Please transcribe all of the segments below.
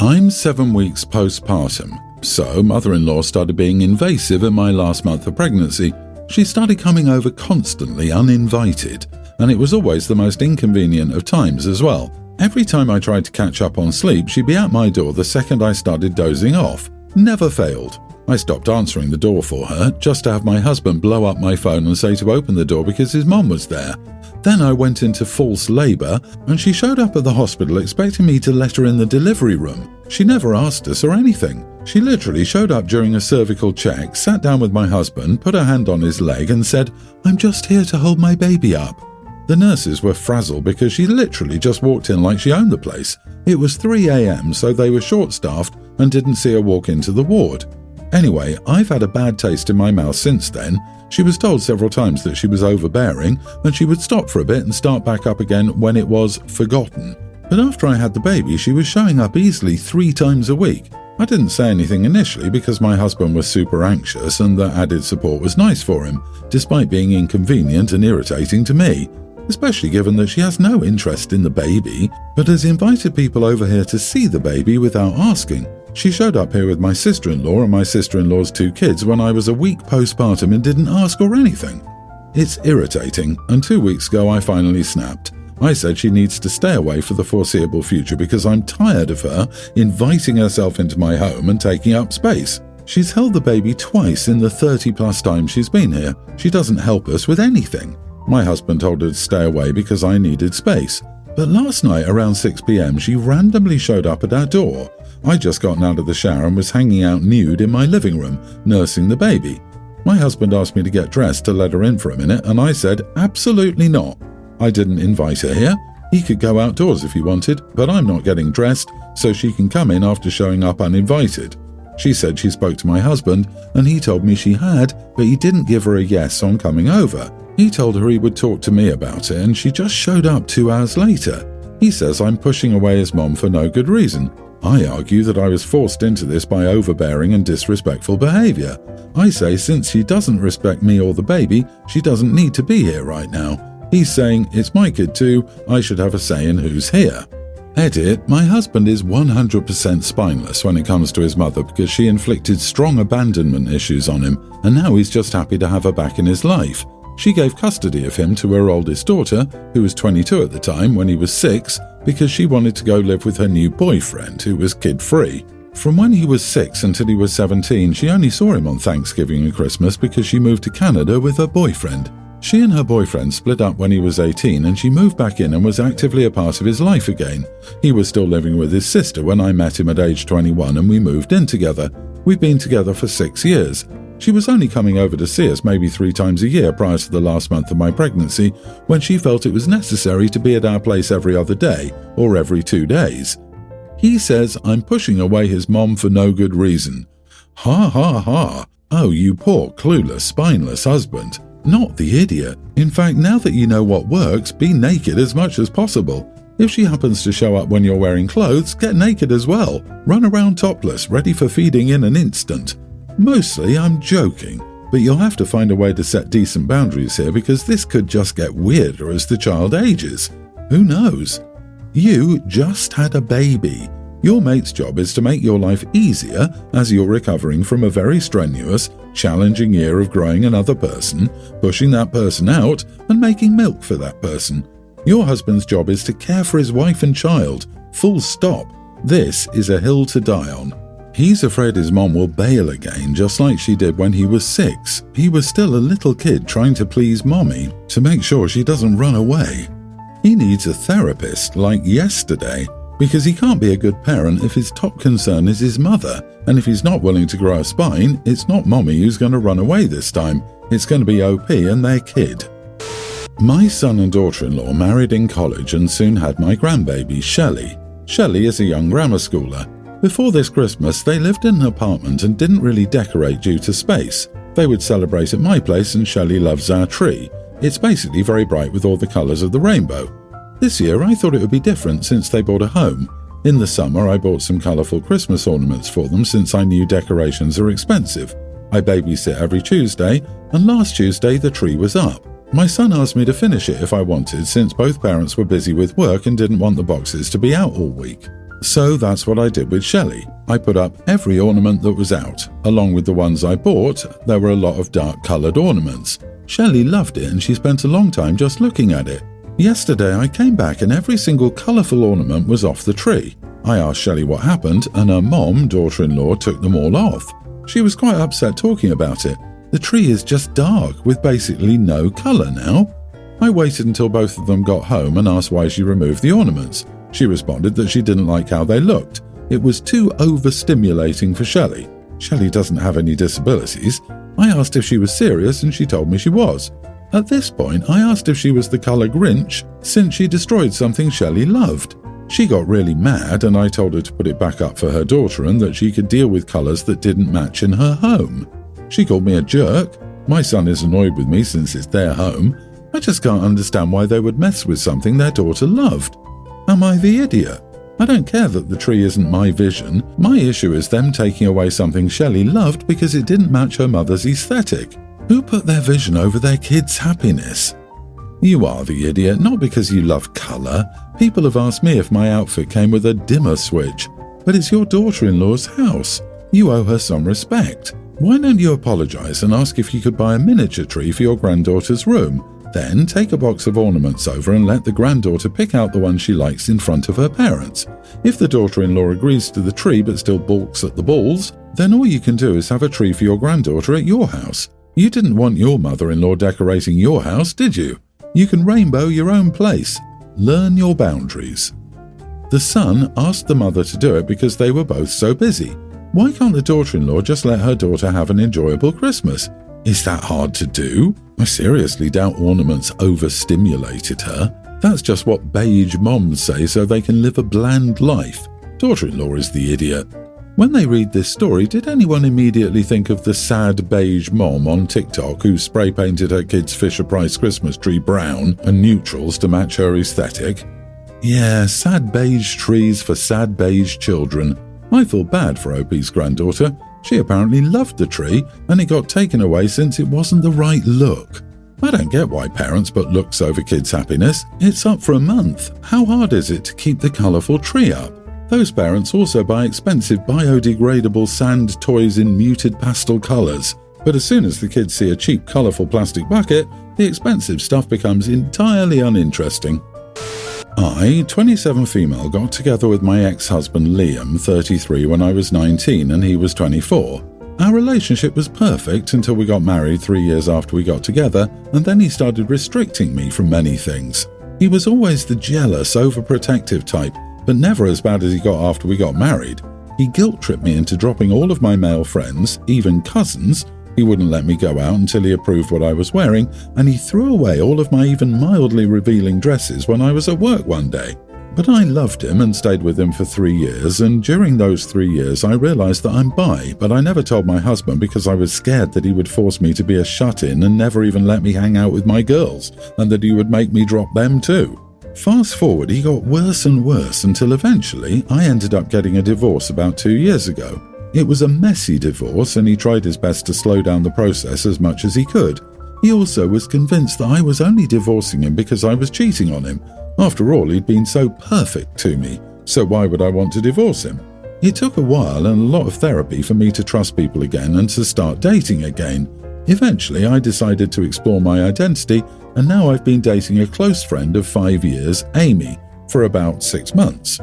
I'm 7 weeks postpartum, so mother-in-law started being invasive in my last month of pregnancy. She started coming over constantly uninvited, and it was always the most inconvenient of times as well. Every time I tried to catch up on sleep, she'd be at my door the second I started dozing off. Never failed. I stopped answering the door for her, just to have my husband blow up my phone and say to open the door because his mom was there. Then I went into false labour, and she showed up at the hospital expecting me to let her in the delivery room. She never asked us or anything. She literally showed up during a cervical check, sat down with my husband, put her hand on his leg and said, "I'm just here to hold my baby up." The nurses were frazzled because she literally just walked in like she owned the place. It was 3 a.m, so they were short-staffed and didn't see her walk into the ward. Anyway, I've had a bad taste in my mouth since then. She was told several times that she was overbearing and she would stop for a bit and start back up again when it was forgotten. But after I had the baby, she was showing up easily 3 times a week. I didn't say anything initially because my husband was super anxious and the added support was nice for him, despite being inconvenient and irritating to me, especially given that she has no interest in the baby, but has invited people over here to see the baby without asking. She showed up here with my sister-in-law and my sister-in-law's 2 kids when I was a week postpartum and didn't ask or anything. It's irritating, and 2 weeks ago I finally snapped. I said she needs to stay away for the foreseeable future because I'm tired of her inviting herself into my home and taking up space. She's held the baby twice in the 30-plus times she's been here. She doesn't help us with anything. My husband told her to stay away because I needed space. But last night around 6 p.m. she randomly showed up at our door. I just gotten out of the shower and was hanging out nude in my living room, nursing the baby. My husband asked me to get dressed to let her in for a minute, and I said, absolutely not. I didn't invite her here. He could go outdoors if he wanted, but I'm not getting dressed, so she can come in after showing up uninvited. She said she spoke to my husband, and he told me she had, but he didn't give her a yes on coming over. He told her he would talk to me about it, and she just showed up 2 hours later. He says I'm pushing away his mom for no good reason. I argue that I was forced into this by overbearing and disrespectful behaviour. I say since she doesn't respect me or the baby, she doesn't need to be here right now. He's saying, it's my kid too, I should have a say in who's here. Edit, my husband is 100% spineless when it comes to his mother because she inflicted strong abandonment issues on him, and now he's just happy to have her back in his life. She gave custody of him to her oldest daughter, who was 22 at the time when he was 6, because she wanted to go live with her new boyfriend, who was kid-free. From when he was 6 until he was 17, she only saw him on Thanksgiving and Christmas because she moved to Canada with her boyfriend. She and her boyfriend split up when he was 18 and she moved back in and was actively a part of his life again. He was still living with his sister when I met him at age 21 and we moved in together. We've been together for 6 years. She was only coming over to see us maybe 3 times a year prior to the last month of my pregnancy, when she felt it was necessary to be at our place every other day or every 2 days. He says I'm pushing away his mom for no good reason. Ha ha ha. Oh, you poor, clueless, spineless husband. Not the idiot. In fact, now that you know what works, be naked as much as possible. If she happens to show up when you're wearing clothes, get naked as well. Run around topless, ready for feeding in an instant. Mostly I'm joking, but you'll have to find a way to set decent boundaries here because this could just get weirder as the child ages. Who knows? You just had a baby. Your mate's job is to make your life easier as you're recovering from a very strenuous, challenging year of growing another person, pushing that person out, and making milk for that person. Your husband's job is to care for his wife and child. Full stop. This is a hill to die on. He's afraid his mom will bail again, just like she did when he was 6. He was still a little kid trying to please mommy to make sure she doesn't run away. He needs a therapist like yesterday because he can't be a good parent if his top concern is his mother, and if he's not willing to grow a spine, it's not mommy who's going to run away this time. It's going to be OP and their kid. My son and daughter-in-law married in college and soon had my grandbaby, Shelley. Shelley is a young grammar schooler. Before this Christmas, they lived in an apartment and didn't really decorate due to space. They would celebrate at my place and Shelley loves our tree. It's basically very bright with all the colours of the rainbow. This year I thought it would be different since they bought a home. In the summer I bought some colourful Christmas ornaments for them since I knew decorations are expensive. I babysit every Tuesday, and last Tuesday the tree was up. My son asked me to finish it if I wanted since both parents were busy with work and didn't want the boxes to be out all week. So that's what I did with Shelley. I put up every ornament that was out. Along with the ones I bought, there were a lot of dark-coloured ornaments. Shelley loved it and she spent a long time just looking at it. Yesterday I came back and every single colourful ornament was off the tree. I asked Shelley what happened and her mom, daughter-in-law, took them all off. She was quite upset talking about it. The tree is just dark with basically no colour now. I waited until both of them got home and asked why she removed the ornaments. She responded that she didn't like how they looked. It was too overstimulating for Shelley. Shelley doesn't have any disabilities. I asked if she was serious and she told me she was. At this point, I asked if she was the colour Grinch since she destroyed something Shelley loved. She got really mad and I told her to put it back up for her daughter and that she could deal with colours that didn't match in her home. She called me a jerk. My son is annoyed with me since it's their home. I just can't understand why they would mess with something their daughter loved. Am I the idiot? I don't care that the tree isn't my vision. My issue is them taking away something Shelley loved because it didn't match her mother's aesthetic. Who put their vision over their kids' happiness? You are the idiot, not because you love colour. People have asked me if my outfit came with a dimmer switch. But it's your daughter-in-law's house. You owe her some respect. Why don't you apologise and ask if you could buy a miniature tree for your granddaughter's room? Then take a box of ornaments over and let the granddaughter pick out the one she likes in front of her parents. If the daughter-in-law agrees to the tree but still balks at the balls, then all you can do is have a tree for your granddaughter at your house. You didn't want your mother-in-law decorating your house, did you? You can rainbow your own place. Learn your boundaries. The son asked the mother to do it because they were both so busy. Why can't the daughter-in-law just let her daughter have an enjoyable Christmas? Is that hard to do? I seriously doubt ornaments overstimulated her. That's just what beige moms say so they can live a bland life. Daughter-in-law is the idiot. When they read this story, did anyone immediately think of the sad beige mom on TikTok who spray-painted her kid's Fisher-Price Christmas tree brown and neutrals to match her aesthetic? Yeah, sad beige trees for sad beige children. I feel bad for OP's granddaughter. She apparently loved the tree and it got taken away since it wasn't the right look. I don't get why parents put looks over kids' happiness. It's up for a month. How hard is it to keep the colourful tree up? Those parents also buy expensive biodegradable sand toys in muted pastel colours. But as soon as the kids see a cheap colourful plastic bucket, the expensive stuff becomes entirely uninteresting. I, 27 female, got together with my ex-husband Liam, 33, when I was 19 and he was 24. Our relationship was perfect until we got married 3 years after we got together, and then he started restricting me from many things. He was always the jealous, overprotective type, but never as bad as he got after we got married. He guilt-tripped me into dropping all of my male friends, even cousins. He wouldn't let me go out until he approved what I was wearing, and he threw away all of my even mildly revealing dresses when I was at work one day. But I loved him and stayed with him for 3 years, and during those 3 years I realised that I'm bi, but I never told my husband because I was scared that he would force me to be a shut-in and never even let me hang out with my girls, and that he would make me drop them too. Fast forward, he got worse and worse until eventually I ended up getting a divorce about 2 years ago. It was a messy divorce and he tried his best to slow down the process as much as he could. He also was convinced that I was only divorcing him because I was cheating on him. After all, he'd been so perfect to me, so why would I want to divorce him? It took a while and a lot of therapy for me to trust people again and to start dating again. Eventually, I decided to explore my identity, and now I've been dating a close friend of 5 years, Amy, for about 6 months.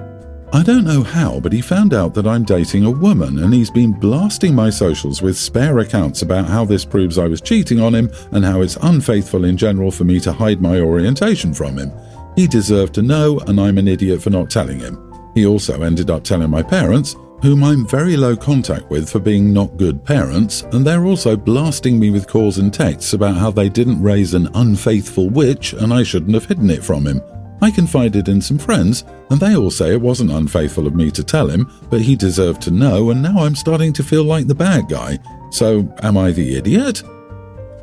I don't know how, but he found out that I'm dating a woman and he's been blasting my socials with spare accounts about how this proves I was cheating on him and how it's unfaithful in general for me to hide my orientation from him. He deserved to know and I'm an idiot for not telling him. He also ended up telling my parents, whom I'm very low contact with for being not good parents, and they're also blasting me with calls and texts about how they didn't raise an unfaithful witch and I shouldn't have hidden it from him. I confided in some friends, and they all say it wasn't unfaithful of me to tell him, but he deserved to know, and now I'm starting to feel like the bad guy. So, am I the idiot?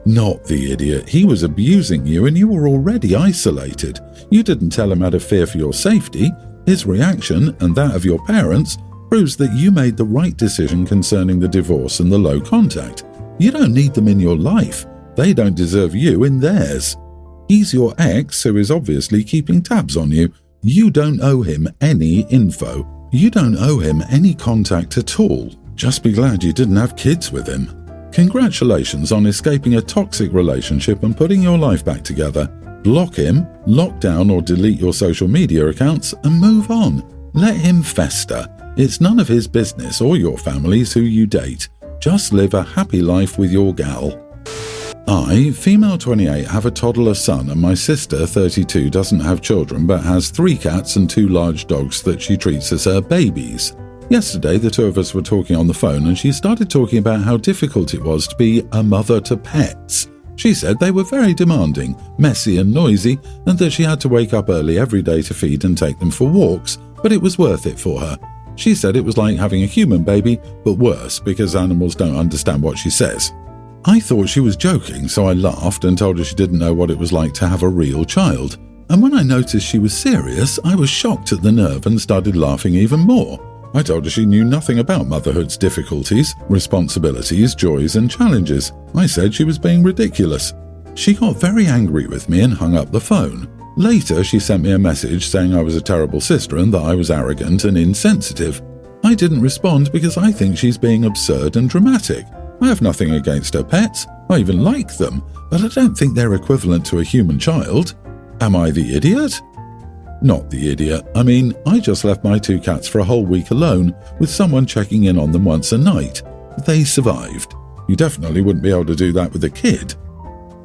Not the idiot. He was abusing you and you were already isolated. You didn't tell him out of fear for your safety. His reaction, and that of your parents, proves that you made the right decision concerning the divorce and the low contact. You don't need them in your life. They don't deserve you in theirs. He's your ex who is obviously keeping tabs on you. You don't owe him any info. You don't owe him any contact at all. Just be glad you didn't have kids with him. Congratulations on escaping a toxic relationship and putting your life back together. Block him, lock down or delete your social media accounts and move on. Let him fester. It's none of his business or your family's who you date. Just live a happy life with your gal. I, female 28, have a toddler son, and my sister, 32, doesn't have children but has 3 cats and 2 large dogs that she treats as her babies. Yesterday, the 2 of us were talking on the phone and she started talking about how difficult it was to be a mother to pets. She said they were very demanding, messy and noisy, and that she had to wake up early every day to feed and take them for walks, but it was worth it for her. She said it was like having a human baby, but worse because animals don't understand what she says. I thought she was joking, so I laughed and told her she didn't know what it was like to have a real child. And when I noticed she was serious, I was shocked at the nerve and started laughing even more. I told her she knew nothing about motherhood's difficulties, responsibilities, joys and challenges. I said she was being ridiculous. She got very angry with me and hung up the phone. Later, she sent me a message saying I was a terrible sister and that I was arrogant and insensitive. I didn't respond because I think she's being absurd and dramatic. I have nothing against her pets. I even like them, but I don't think they're equivalent to a human child. Am I the idiot? Not the idiot. I mean, I just left my 2 cats for a whole week alone with someone checking in on them once a night. They survived. You definitely wouldn't be able to do that with a kid.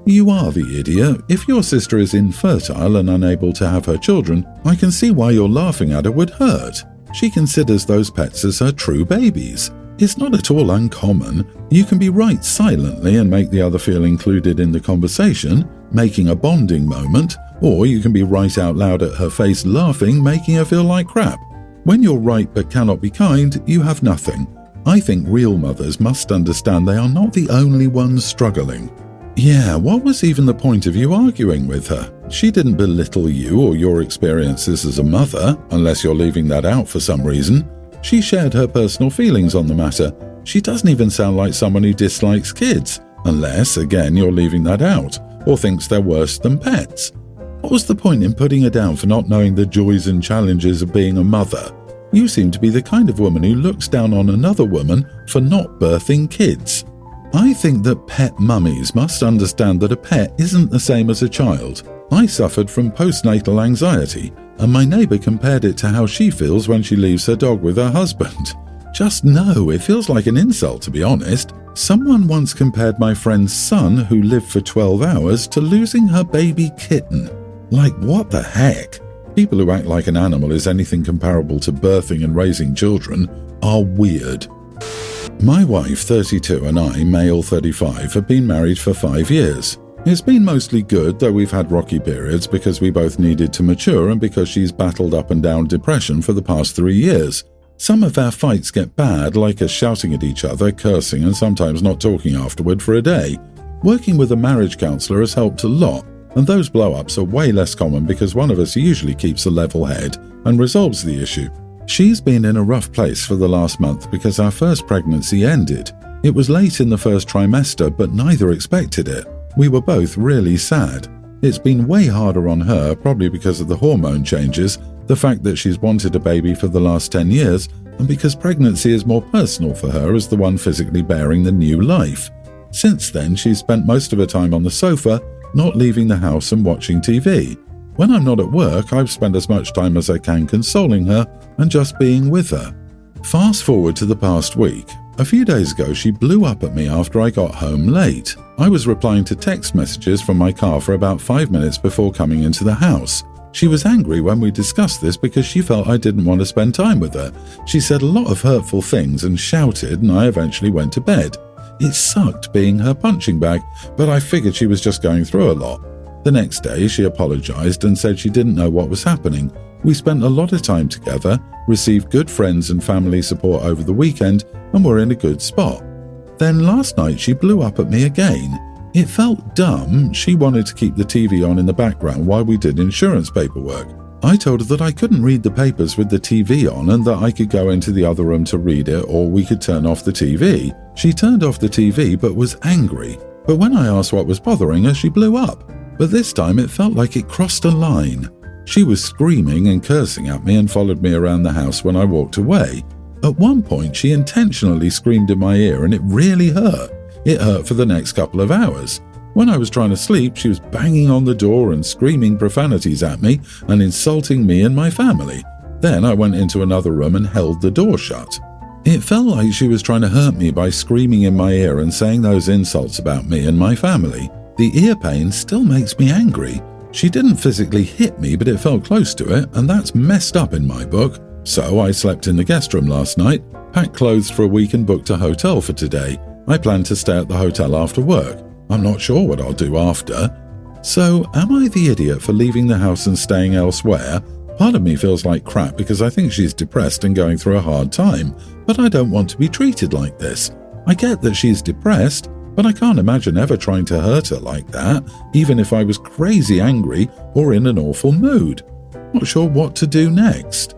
You are the idiot. If your sister is infertile and unable to have her children, I can see why your laughing at her would hurt. She considers those pets as her true babies. It's not at all uncommon. You can be right silently and make the other feel included in the conversation, making a bonding moment, or you can be right out loud at her face laughing, making her feel like crap. When you're right but cannot be kind, you have nothing. I think real mothers must understand they are not the only ones struggling. Yeah, what was even the point of you arguing with her? She didn't belittle you or your experiences as a mother, unless you're leaving that out for some reason. She shared her personal feelings on the matter. She doesn't even sound like someone who dislikes kids, unless, again, you're leaving that out, or thinks they're worse than pets. What was the point in putting her down for not knowing the joys and challenges of being a mother? You seem to be the kind of woman who looks down on another woman for not birthing kids. I think that pet mummies must understand that a pet isn't the same as a child. I suffered from postnatal anxiety, and my neighbour compared it to how she feels when she leaves her dog with her husband. Just no, it feels like an insult, to be honest. Someone once compared my friend's son, who lived for 12 hours, to losing her baby kitten. Like, what the heck? People who act like an animal is anything comparable to birthing and raising children are weird. My wife, 32, and I, male 35, have been married for 5 years. It's been mostly good, though we've had rocky periods because we both needed to mature and because she's battled up and down depression for the past 3 years. Some of our fights get bad, like us shouting at each other, cursing, and sometimes not talking afterward for a day. Working with a marriage counsellor has helped a lot, and those blow-ups are way less common because one of us usually keeps a level head and resolves the issue. She's been in a rough place for the last month because our first pregnancy ended. It was late in the first trimester, but neither expected it. We were both really sad. It's been way harder on her, probably because of the hormone changes, the fact that she's wanted a baby for the last 10 years, and because pregnancy is more personal for her as the one physically bearing the new life. Since then, she's spent most of her time on the sofa, not leaving the house and watching TV. When I'm not at work, I've spent as much time as I can consoling her and just being with her. Fast forward to the past week. A few days ago, she blew up at me after I got home late. I was replying to text messages from my car for about 5 minutes before coming into the house. She was angry when we discussed this because she felt I didn't want to spend time with her. She said a lot of hurtful things and shouted, and I eventually went to bed. It sucked being her punching bag, but I figured she was just going through a lot. The next day, she apologized and said she didn't know what was happening. We spent a lot of time together, received good friends and family support over the weekend, and were in a good spot. Then last night she blew up at me again. It felt dumb. She wanted to keep the TV on in the background while we did insurance paperwork. I told her that I couldn't read the papers with the TV on and that I could go into the other room to read it, or we could turn off the TV. She turned off the TV but was angry. But when I asked what was bothering her, she blew up. But this time it felt like it crossed a line. She was screaming and cursing at me and followed me around the house when I walked away. At one point, she intentionally screamed in my ear and it really hurt. It hurt for the next couple of hours. When I was trying to sleep, she was banging on the door and screaming profanities at me and insulting me and my family. Then I went into another room and held the door shut. It felt like she was trying to hurt me by screaming in my ear and saying those insults about me and my family. The ear pain still makes me angry. She didn't physically hit me, but it felt close to it, and that's messed up in my book. So I slept in the guest room last night, packed clothes for a week and booked a hotel for today. I plan to stay at the hotel after work. I'm not sure what I'll do after. So, am I the idiot for leaving the house and staying elsewhere? Part of me feels like crap because I think she's depressed and going through a hard time, but I don't want to be treated like this. I get that she's depressed, but I can't imagine ever trying to hurt her like that, even if I was crazy angry or in an awful mood. Not sure what to do next.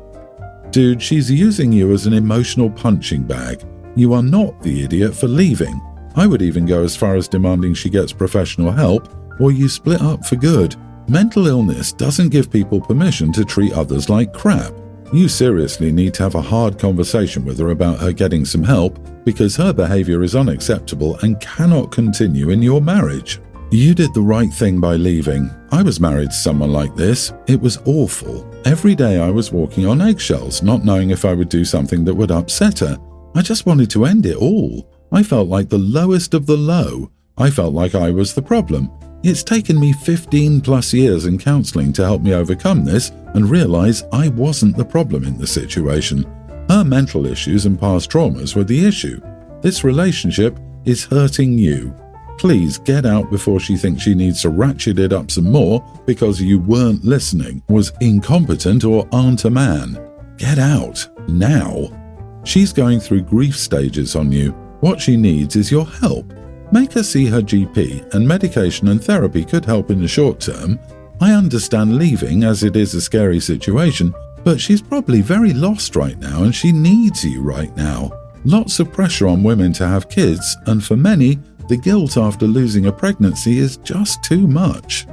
Dude, she's using you as an emotional punching bag. You are not the idiot for leaving. I would even go as far as demanding she gets professional help or you split up for good. Mental illness doesn't give people permission to treat others like crap. You seriously need to have a hard conversation with her about her getting some help because her behavior is unacceptable and cannot continue in your marriage. You did the right thing by leaving. I was married to someone like this. It was awful. Every day I was walking on eggshells, not knowing if I would do something that would upset her. I just wanted to end it all. I felt like the lowest of the low. I felt like I was the problem. It's taken me 15 plus years in counseling to help me overcome this and realize I wasn't the problem in the situation. Her mental issues and past traumas were the issue. This relationship is hurting you. Please get out before she thinks she needs to ratchet it up some more because you weren't listening, was incompetent, or aren't a man. Get out, now. She's going through grief stages on you. What she needs is your help. Make her see her GP, and medication and therapy could help in the short term. I understand leaving as it is a scary situation, but she's probably very lost right now and she needs you right now. Lots of pressure on women to have kids, and for many, the guilt after losing a pregnancy is just too much.